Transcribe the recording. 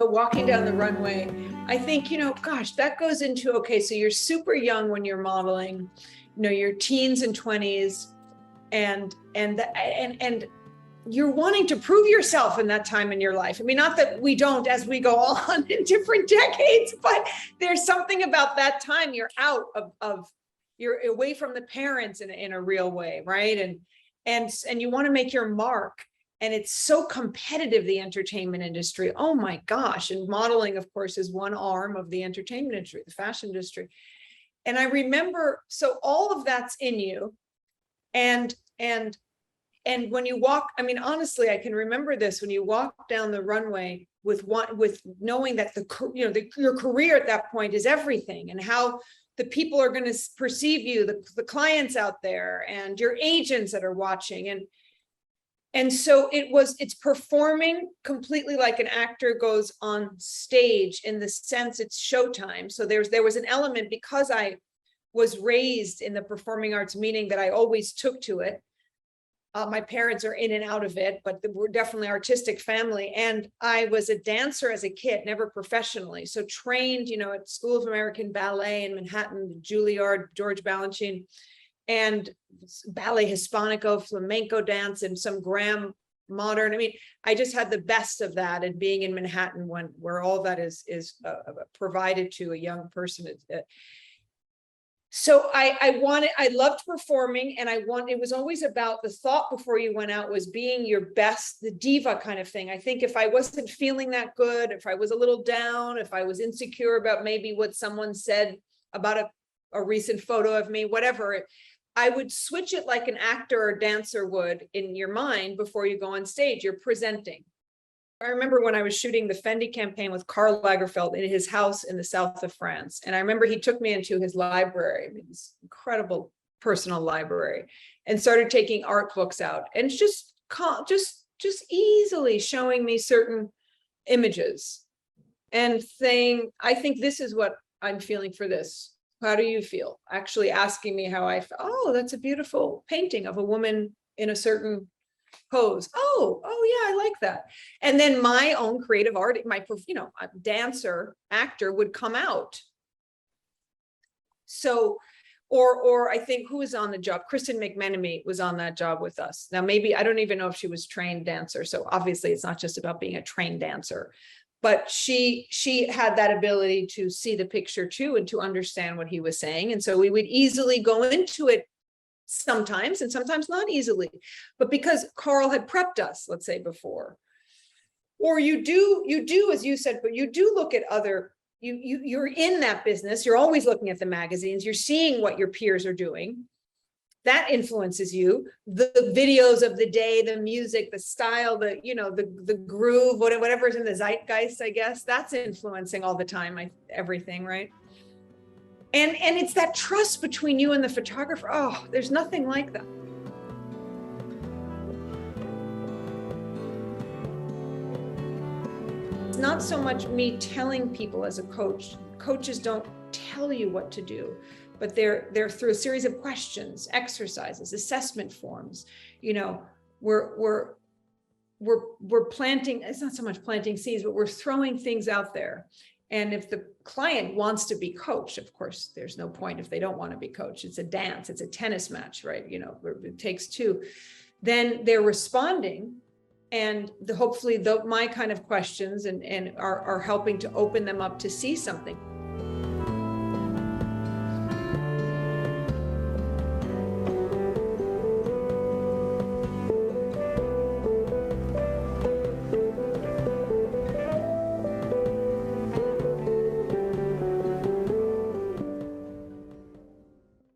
But walking down the runway, I think, gosh, that goes into, okay, so you're super young when you're modeling, your teens and 20s, and you're wanting to prove yourself in that time in your life. I mean, not that we don't as we go on in different decades, but there's something about that time. You're out you're away from the parents in a real way, right? And you want to make your mark. And it's so competitive, the entertainment industry. Oh my gosh. And modeling, of course, is one arm of the entertainment industry, the fashion industry. And I remember, so all of that's in you. And when you walk, I mean, honestly, I can remember this, when you walk down the runway with knowing that your career at that point is everything, and how the people are going to perceive you, the clients out there and your agents that are watching. And so it's performing completely like an actor goes on stage, in the sense it's showtime. So there was an element, because I was raised in the performing arts, meaning that I always took to it. My parents are in and out of it, but we're definitely an artistic family. And I was a dancer as a kid, never professionally. So trained, at School of American Ballet in Manhattan, Juilliard, George Balanchine, and ballet hispanico, flamenco dance, and some Graham modern. I mean, I just had the best of that, and being in Manhattan, where all that is provided to a young person. So I loved performing, and it was always about, the thought before you went out was being your best, the diva kind of thing. I think if I wasn't feeling that good, if I was a little down, if I was insecure about maybe what someone said about a recent photo of me, whatever, I would switch it like an actor or dancer would in your mind before you go on stage. You're presenting. I remember when I was shooting the Fendi campaign with Karl Lagerfeld in his house in the south of France. And I remember he took me into his library, his incredible personal library, and started taking art books out and just easily showing me certain images and saying, I think this is what I'm feeling for this. How do you feel? Actually asking me how I feel. Oh, that's a beautiful painting of a woman in a certain pose. Oh yeah, I like that. And then my own creative art, my dancer, actor would come out. So, or I think, who was on the job? Kristen McMenemy was on that job with us. Now, maybe, I don't even know if she was trained dancer. So obviously it's not just about being a trained dancer, but she had that ability to see the picture too, and to understand what he was saying. And so we would easily go into it sometimes, and sometimes not easily, but because Carl had prepped us, let's say, before. Or you do, as you said, but you do look at other, you're in that business, you're always looking at the magazines, you're seeing what your peers are doing. That influences you. The videos of the day, the music, the style, the groove, whatever's in the zeitgeist, I guess, that's influencing all the time, everything, right? And it's that trust between you and the photographer. Oh, there's nothing like that. It's not so much me telling people as a coach. Coaches don't tell you what to do, but they're through a series of questions, exercises, assessment forms. We're planting, it's not so much planting seeds, but we're throwing things out there. And if the client wants to be coached, of course, there's no point if they don't want to be coached. It's a dance, it's a tennis match, right? It takes two. Then they're responding, and hopefully my kind of questions and are helping to open them up to see something.